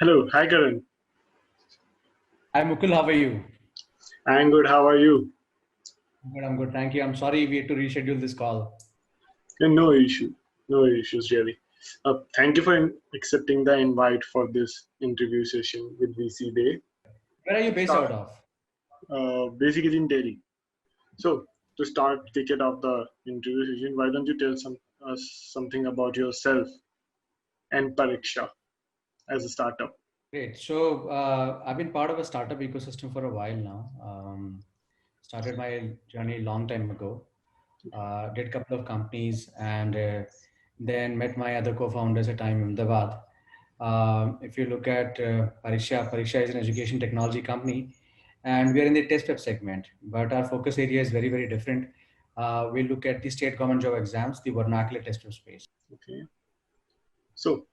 Hello, hi Karan. Hi Mukul, how are you? I'm good. How are you? I'm good, thank you. I'm sorry we had to reschedule this call. No issue, no issues really. Thank you for accepting the invite for this interview session with VC Day. Where are you based Start out of? basically in Delhi. So to start, kick it off the interview session. Why don't you tell us something about yourself and Pariksha as a startup? Great. So I've been part of a startup ecosystem for a while now. Started my journey a long time ago. Did a couple of companies and then met my other co-founders at time in Ahmedabad. If you look at Parisha is an education technology company, and we are in the test prep segment. But our focus area is very, very different. We look at the state government job exams, the vernacular test prep space. Okay. So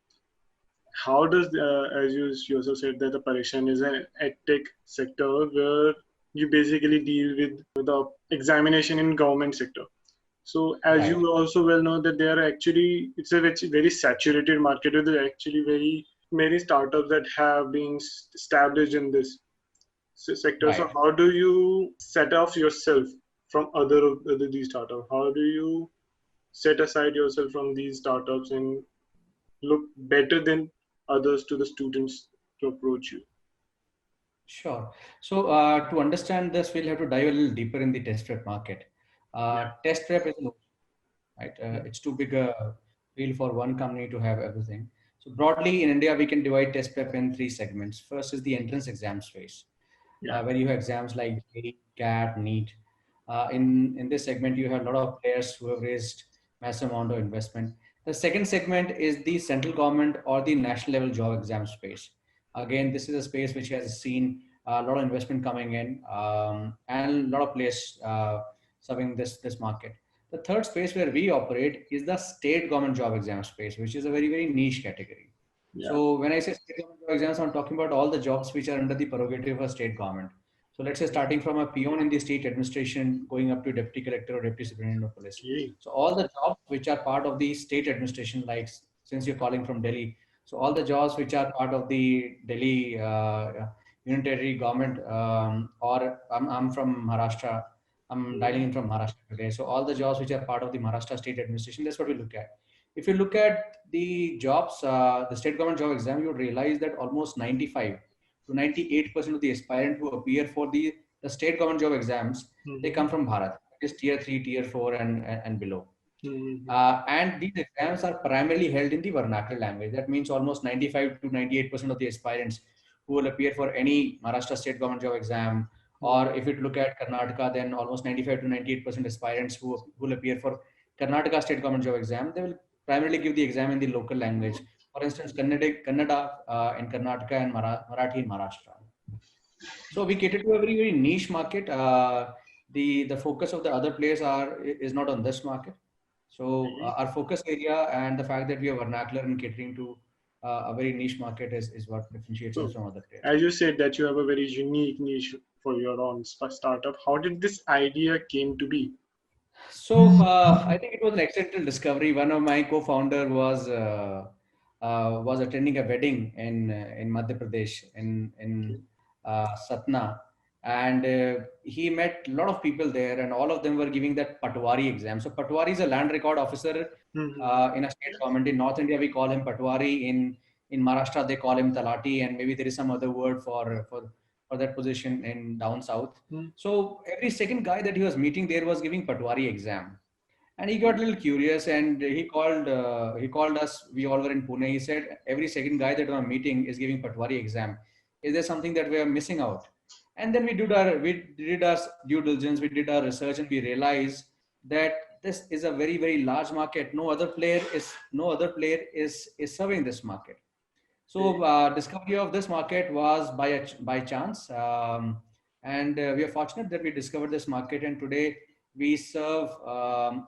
how does, as you yourself said, that the Pariksha is an edtech sector where you basically deal with the examination in government sector. So as Right. you also well know that they are actually it's a very saturated market with actually very many startups that have been established in this sector. So Right. how do you set off yourself from other these startups? How do you set aside yourself from these startups and look better than others to the students to approach you? Sure. So to understand this, we'll have to dive a little deeper in the test prep market. Yeah. Test prep is right. Yeah. It's too big a field for one company to have everything. So broadly in India, we can divide test prep in three segments. First is the entrance exam space, Yeah. where you have exams like JEE, CAT, NEET. In this segment, you have a lot of players who have raised massive amount of investment. The second segment is the central government or the national level job exam space. Again, this is a space which has seen a lot of investment coming in and a lot of players serving this market. The third space where we operate is the state government job exam space, which is a very, very niche category. Yeah. So when I say state government job exams, I'm talking about all the jobs which are under the prerogative of state government. So let's say starting from a peon in the state administration, going up to deputy collector or deputy superintendent of police. Okay. So all the jobs which are part of the state administration, like since you're calling from Delhi, so all the jobs which are part of the Delhi unitary government, or I'm from Maharashtra, I'm dialing in from Maharashtra today. So all the jobs which are part of the Maharashtra state administration, that's what we look at. If you look at the jobs, the state government job exam, you would realize that almost 95 to 98% of the aspirant who appear for the state government job exams, they Mm-hmm. come from Bharat. It is tier 3, tier 4 and below. Mm-hmm. And these exams are primarily held in the vernacular language. That means almost 95 to 98% of the aspirants who will appear for any Maharashtra state government job exam, or if you look at Karnataka, then almost 95 to 98% aspirants who will appear for Karnataka state government job exam, they will primarily give the exam in the local language. For instance, Kannada in Karnataka and Marathi in Maharashtra. So we cater to a very, very niche market. The focus of the other players is not on this market. So Okay. our focus area and the fact that we are vernacular and catering to a very niche market is what differentiates us So, from other players. as you said that you have a very unique niche for your own startup, how did this idea came to be? So I think it was an accidental discovery. One of my co-founder was attending a wedding in Madhya Pradesh in Okay. Satna, and he met a lot of people there, and all of them were giving that Patwari exam. So Patwari is a land record officer Mm-hmm. in a state government. In North India, we call him Patwari. In Maharashtra, they call him Talati, and maybe there is some other word for that position in down south. So every second guy that he was meeting there was giving Patwari exam, and he got a little curious and he called us. We all were in Pune. He said every second guy that I'm meeting is giving Patwari exam. Is there something that we are missing out? And then we did our due diligence. We did our research, and we realized that this is a very, very large market. No other player is serving this market. So Okay. discovery of this market was by chance, and we are fortunate that we discovered this market. And today we serve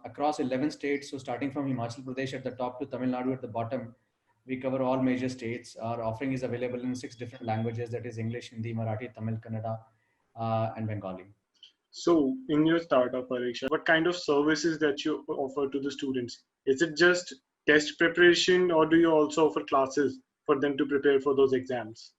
across 11 states. So starting from Himachal Pradesh at the top to Tamil Nadu at the bottom, we cover all major states. Our offering is available in 6 different languages. That is English, Hindi, Marathi, Tamil, Kannada, and Bengali. So, in your startup, Pariksha, what kind of services that you offer to the students? Is it just test preparation, or do you also offer classes for them to prepare for those exams?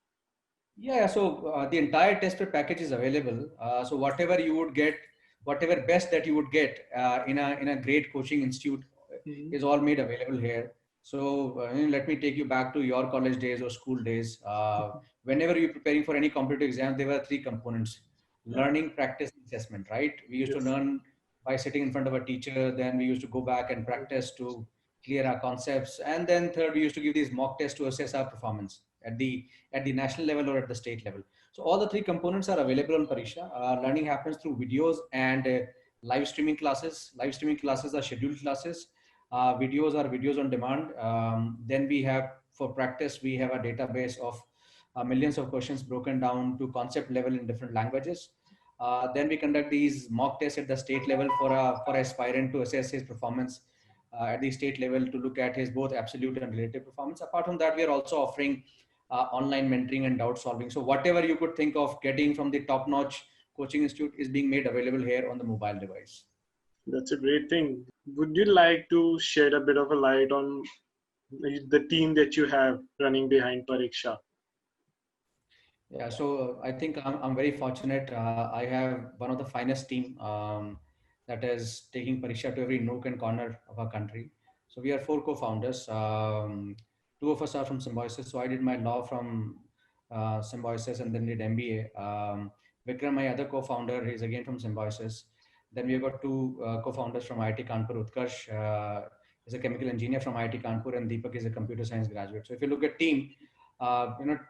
Yeah, so the entire test prep package is available. So whatever you would get, whatever best that you would get in a great coaching institute Mhm. is all made available here. So let me take you back to your college days or school days. Whenever you're preparing for any competitive exam, there were three components: Yeah. learning, practice, and assessment. Right? We used to Yes. learn by sitting in front of a teacher. Then we used to go back and practice to clear our concepts. And then third, we used to give these mock tests to assess our performance at the national level or at the state level. So all the three components are available on Pariksha. Learning happens through videos and live streaming classes. Live streaming classes are scheduled classes. Videos are videos on demand. Then we have, for practice, we have a database of millions of questions broken down to concept level in different languages. Then we conduct these mock tests at the state level for aspirant to assess his performance at the state level, to look at his both absolute and relative performance. Apart from that, we are also offering online mentoring and doubt solving. So whatever you could think of getting from the top notch coaching institute is being made available here on the mobile device. That's a great thing. Would you like to shed a bit of a light on the team that you have running behind Pariksha? Yeah, so I think I'm very fortunate. I have one of the finest team that is taking Pariksha to every nook and corner of our country. So we are four co-founders. Two of us are from Symbiosis. So I did my law from Symbiosis and then did MBA. Vikram, my other co-founder, is again from Symbiosis. Then we have got two co-founders from IIT Kanpur. Utkarsh is a chemical engineer from IIT Kanpur, and Deepak is a computer science graduate. So if you look at team,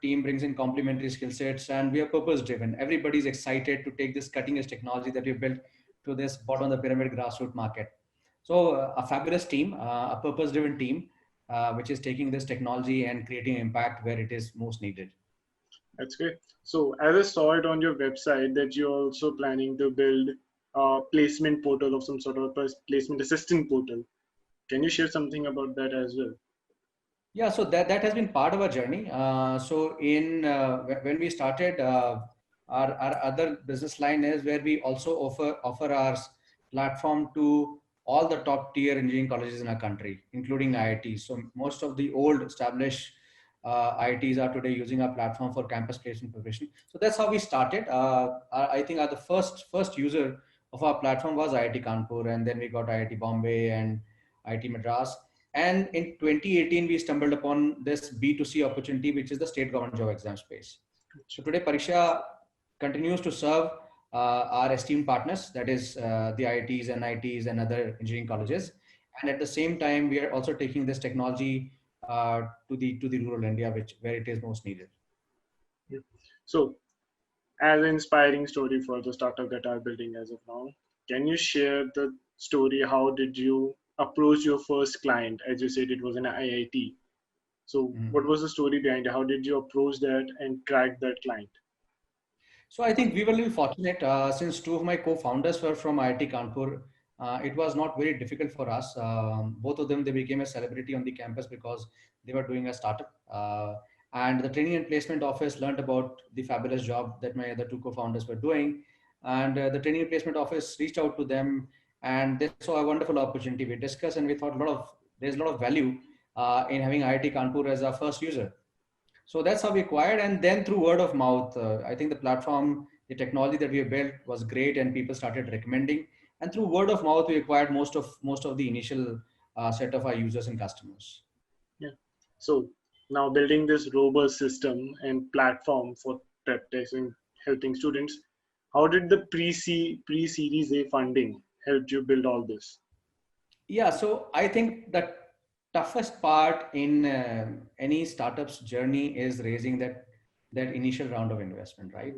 team brings in complementary skill sets, and we are purpose driven. Everybody's excited to take this cutting edge technology that we built to this bottom of the pyramid grassroots market. So a fabulous team, a purpose driven team, which is taking this technology and creating impact where it is most needed. That's great. So, as I saw it on your website, that you're also planning to build a placement portal of some sort of a placement assistant portal. Can you share something about that as well? Yeah, so that has been part of our journey. So when we started, our other business line is where we also offer our platform to all the top tier engineering colleges in our country, including IITs. So most of the old established IITs are today using our platform for campus placement preparation. So that's how we started. I think the first user of our platform was IIT Kanpur, and then we got IIT Bombay and IIT Madras. And in 2018, we stumbled upon this B2C opportunity, which is the state government job exam space. So today, Pariksha continues to serve our esteemed partners, that is the IITs and IITs and other engineering colleges. And at the same time, we are also taking this technology to the rural India, where it is most needed. Yeah. So, as an inspiring story for the startup that are building as of now, can you share the story? How did you approach your first client? As you said, it was an IIT. So, Mhm. what was the story behind it? How did you approach that and crack that client? So I think we were a little fortunate since two of my co-founders were from IIT Kanpur. It was not very difficult for us. Both of them, they became a celebrity on the campus because they were doing a startup. And the training and placement office learned about the fabulous job that my other two co-founders were doing. And the training and placement office reached out to them, and they saw a wonderful opportunity. We discussed, and we thought there's a lot of value in having IIT Kanpur as our first user. So that's how we acquired. And then through word of mouth, I think the platform, the technology that we have built was great, and people started recommending. And through word of mouth, we acquired most of the initial set of our users and customers. Yeah. So now building this robust system and platform for prep testing, helping students, how did the pre-series A funding help you build all this? Yeah, so I think the toughest part in any startup's journey is raising that initial round of investment, right?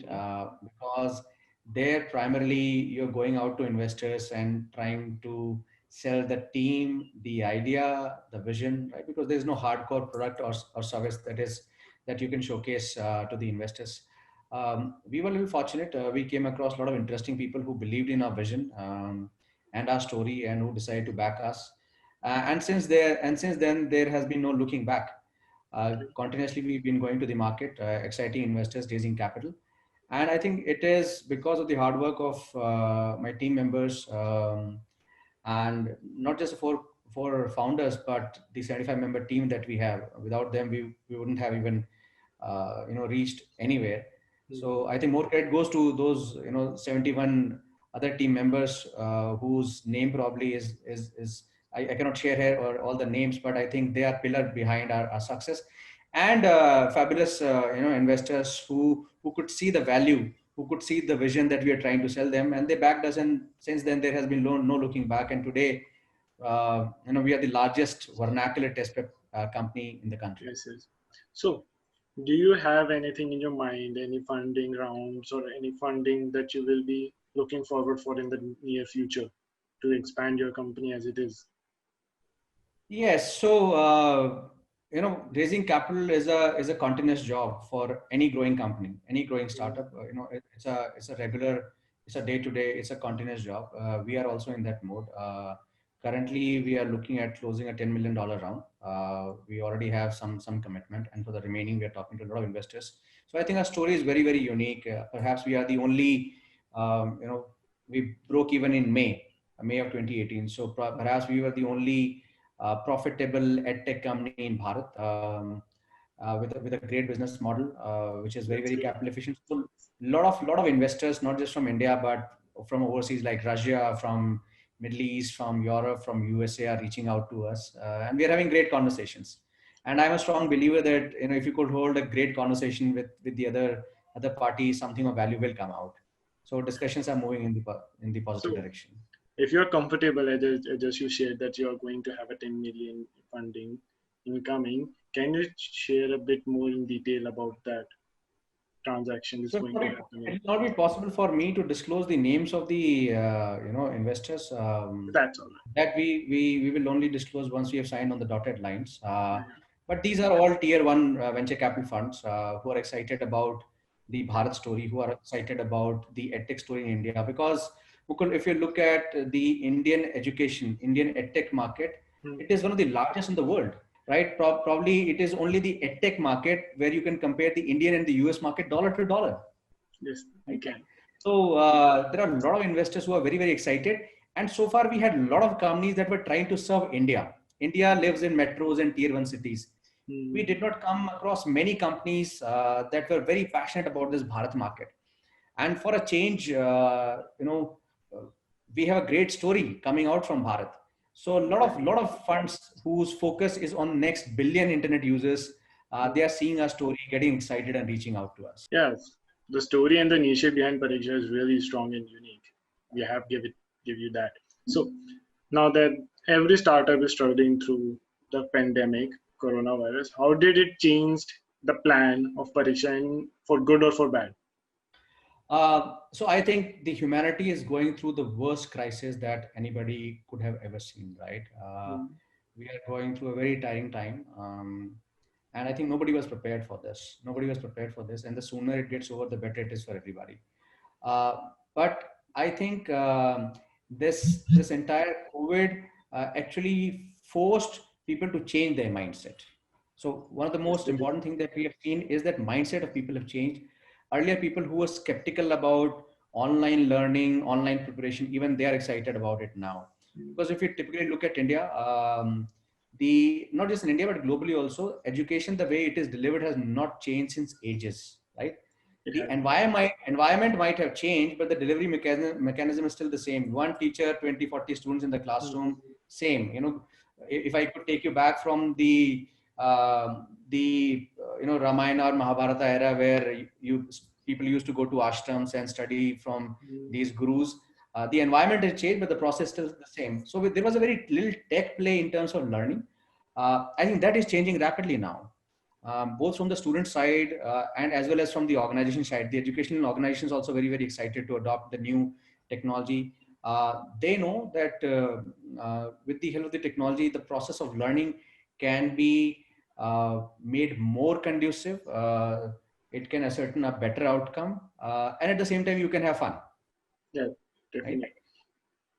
Because there primarily you're going out to investors and trying to sell the team, the idea, the vision, right? Because there's no hardcore product or service that you can showcase to the investors. We were a little fortunate. We came across a lot of interesting people who believed in our vision. And our story, and who decided to back us. And since then, there has been no looking back. Continuously, we've been going to the market, exciting investors, raising capital. And I think it is because of the hard work of my team members, and not just four founders, but the 75-member team that we have, without them, we wouldn't have even reached anywhere. So I think more credit goes to those 71 other team members whose name probably is I cannot share here or all the names, but I think they are pillar behind our success, and fabulous investors who could see the value, who could see the vision that we are trying to sell them, and they backed us. And since then, there has been no looking back. And today, we are the largest vernacular test prep company in the country. Yes, yes. So, do you have anything in your mind, any funding rounds or any funding that you will be looking forward for in the near future to expand your company as it is? Yes. So, raising capital is a continuous job for any growing company, any growing startup. It's a regular, it's a day-to-day, it's a continuous job. We are also in that mode. Currently, we are looking at closing a $10 million round. We already have some commitment, and for the remaining, we are talking to a lot of investors. So I think our story is very, very unique. Perhaps we are the only, we broke even in May of 2018. So perhaps we were the only profitable edtech company in Bharat, with a great business model, which is very, very capital efficient. So lot of investors, not just from India, but from overseas like Russia, from Middle East, from Europe, from USA are reaching out to us, and we are having great conversations. And I'm a strong believer that if you could hold a great conversation with the other party, something of value will come out. So discussions are moving in the positive direction. If you're comfortable, as you shared that you're going to have a 10 million funding incoming, can you share a bit more in detail about that transaction is going to happen? It will not be possible for me to disclose the names of the investors. That's all right. That we will only disclose once we have signed on the dotted lines. But these are all tier one venture capital funds who are excited about the Bharat story, who are excited about the edtech story in India. Because Mukul, if you look at the Indian edtech market, it is one of the largest in the world. Right? Probably it is only the edtech market where you can compare the Indian and the US market dollar to dollar. Yes, I can. So there are a lot of investors who are very, very excited. And so far we had a lot of companies that were trying to serve India. India lives in metros and tier one cities. We did not come across many companies that were very passionate about this Bharat market. And for a change, we have a great story coming out from Bharat. So a lot of funds whose focus is on next billion internet users, they are seeing our story, getting excited and reaching out to us. Yes, the story and the niche behind Pariksha is really strong and unique. We have give you that. So now that every startup is struggling through the pandemic, coronavirus, how did it change the plan of Pariksha for good or for bad? So I think the humanity is going through the worst crisis that anybody could have ever seen, right? We are going through a very tiring time. And I think nobody was prepared for this. Nobody was prepared for this. And the sooner it gets over, the better it is for everybody. But I think this entire COVID actually forced people to change their mindset. So one of the most important things that we have seen is that mindset of people have changed. Earlier, people who were skeptical about online learning, online preparation, even they are excited about it now. Because if you typically look at India, not just in India, but globally also, education, the way it is delivered has not changed since ages, right? The environment might have changed, but the delivery mechanism is still the same. One teacher, 20, 40 students in the classroom, same. If I could take you back from the Ramayana or Mahabharata era, where people used to go to ashrams and study from these gurus. The environment has changed, but the process is still the same. So there was a very little tech play in terms of learning. I think that is changing rapidly now, both from the student side and as well as from the organization side. The educational organizations also very, very excited to adopt the new technology. They know that with the help of the technology, the process of learning can be made more conducive. It can ascertain a better outcome, and at the same time you can have fun. Yeah, definitely.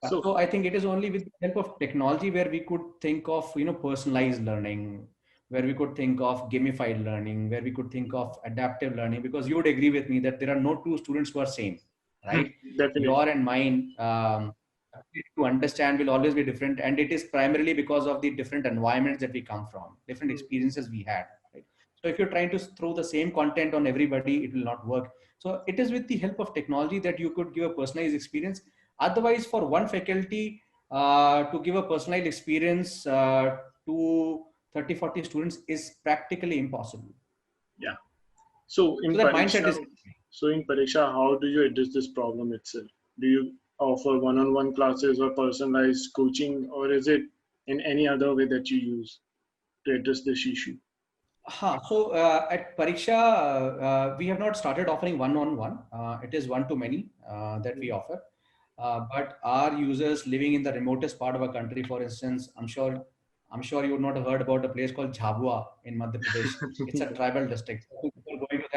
Right? So I think it is only with the help of technology where we could think of personalized learning, where we could think of gamified learning, where we could think of adaptive learning, because you would agree with me that there are no two students who are same, right? Definitely. Your and mine to understand will always be different, and it is primarily because of the different environments that we come from, different experiences we had, right? So if you're trying to throw the same content on everybody, it will not work. So it is with the help of technology that you could give a personalized experience. Otherwise, for one faculty to give a personalized experience to 30-40 students is practically impossible. Yeah. So So in that mindset is. Pariksha, how do you address this problem itself? Do you offer one-on-one classes or personalized coaching, or is it in any other way that you use to address this issue? So at Pariksha, we have not started offering one-on-one. It is one-to-many that we offer. But our users living in the remotest part of our country, for instance, I'm sure you would not have heard about a place called Jhabua in Madhya Pradesh. It's a tribal district. People going to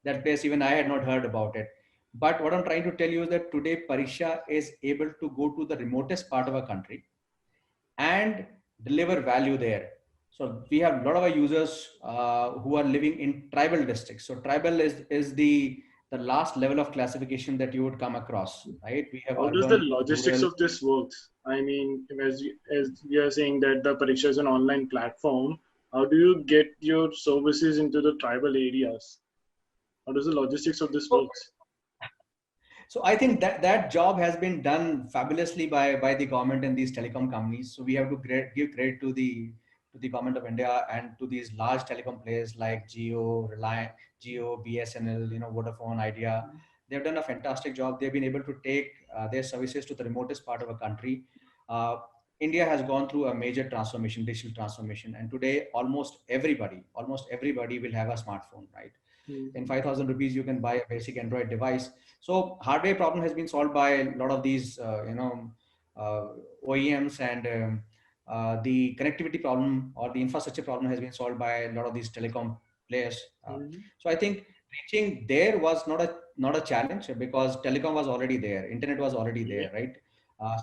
that place, even I had not heard about it. But what I'm trying to tell you is that today Pariksha is able to go to the remotest part of our country and deliver value there. So we have a lot of our users who are living in tribal districts. So tribal is the last level of classification that you would come across, right? We have How does the urban, logistics rural. of this works? I mean, as we are saying that the Pariksha is an online platform, how do you get your services into the tribal areas? How does the logistics of this works? So I think that job has been done fabulously by the government and these telecom companies. So we have to give credit to the government of India and to these large telecom players like Jio, Reliance, Jio, BSNL, Vodafone, Idea. They've done a fantastic job. They've been able to take their services to the remotest part of a country. Uh, India has gone through a major transformation, digital transformation, and today almost everybody will have a smartphone, right? In 5,000 rupees, you can buy a basic Android device. So hardware problem has been solved by a lot of these, uh, OEMs, and the connectivity problem or the infrastructure problem has been solved by a lot of these telecom players. So I think reaching there was not a challenge because telecom was already there, internet was already there, right?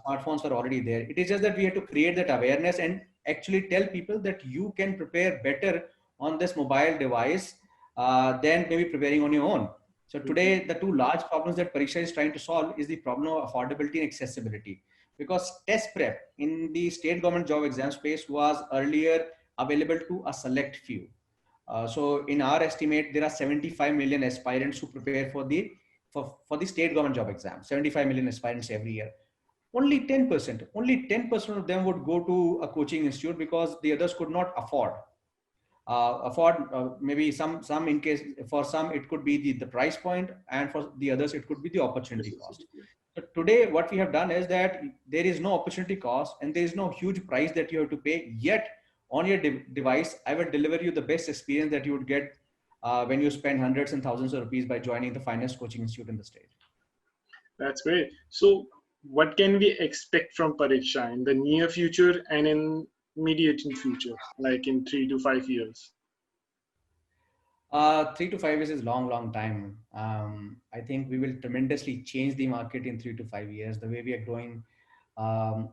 Smartphones were already there. It is just that we had to create that awareness and actually tell people that you can prepare better on this mobile device than maybe preparing on your own. So today, the two large problems that Pariksha is trying to solve is the problem of affordability and accessibility. Because test prep in the state government job exam space was earlier available to a select few. So in our estimate, there are 75 million aspirants who prepare for the state government job exam. 75 million aspirants every year. Only 10% of them would go to a coaching institute because the others could not afford maybe some in case for some it could be the price point, and for the others it could be the opportunity cost. So today what we have done is that there is no opportunity cost and there is no huge price that you have to pay, yet on your device I will deliver you the best experience that you would get when you spend hundreds and thousands of rupees by joining the finest coaching institute in the state. That's great. So, what can we expect from Pariksha in the near future and in immediate future, like in 3 to 5 years? 3 to 5 years is long time. I think we will tremendously change the market in 3 to 5 years. The way we are growing, um,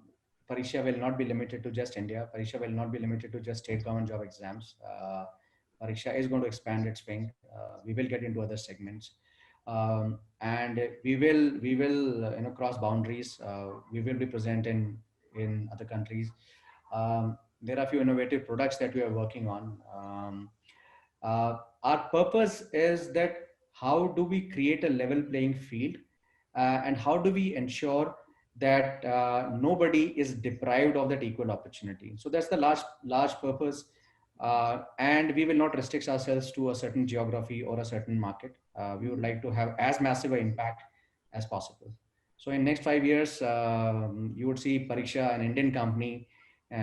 Pariksha will not be limited to just India. Pariksha will not be limited to just state government job exams. Pariksha is going to expand its wing. We will get into other segments, and we will cross boundaries. We will be present in other countries. There are a few innovative products that we are working on. Our purpose is that how do we create a level playing field, and how do we ensure that nobody is deprived of that equal opportunity. So that's the large purpose, and we will not restrict ourselves to a certain geography or a certain market. We would like to have as massive an impact as possible. So in next 5 years, you would see Pariksha, an Indian company,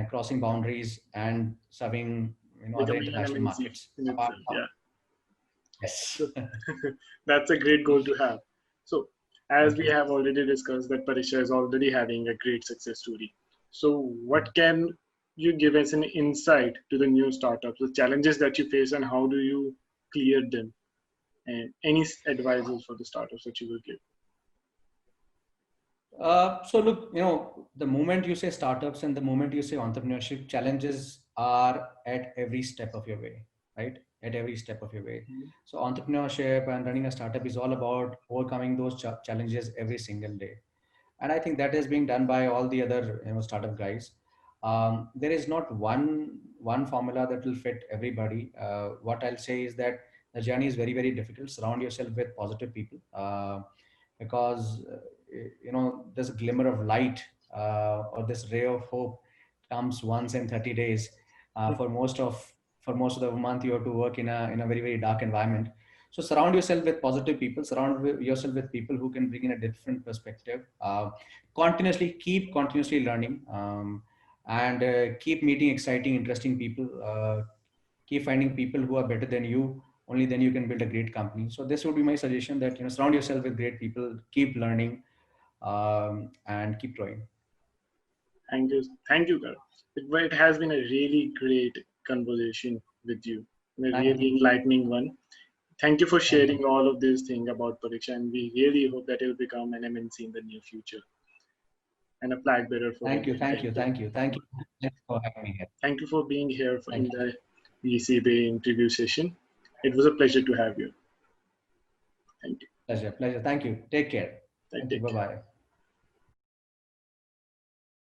crossing boundaries and serving other Becoming an international MNC markets. in itself. Yeah. Yes. So, that's a great goal to have. So, as Thank we you. have already discussed, that Pariksha is already having a great success story. So, what can you give us an insight to the new startups, the challenges that you face, and how do you clear them? And any advices for the startups that you will give? So look, the moment you say startups and the moment you say entrepreneurship, challenges are at every step of your way, right? At every step of your way. So entrepreneurship and running a startup is all about overcoming those challenges every single day. And I think that is being done by all the other startup guys. There is not one formula that will fit everybody. What I'll say is that the journey is very, very difficult. Surround yourself with positive people, because this glimmer of light, or this ray of hope comes once in 30 days. For most of the month, you have to work in a very, very dark environment. So surround yourself with positive people. Yourself with people who can bring in a different perspective. Keep continuously learning, and keep meeting exciting, interesting people. Keep finding people who are better than you. Only then you can build a great company. So this would be my suggestion, that surround yourself with great people, keep learning, and keep growing. Thank you, Gaurav. It has been a really great conversation with you, and a really enlightening one. Thank you for sharing all of these things about Pariksha, and we really hope that it will become an MNC in the near future and a flag bearer for Thank you Indian tech. Thanks for having me here. Thank you for being here in Thank you. the ECB interview session. It was a pleasure to have you. Thank you. Pleasure. Thank you. Take care. Thank Thank you. you. Bye-bye.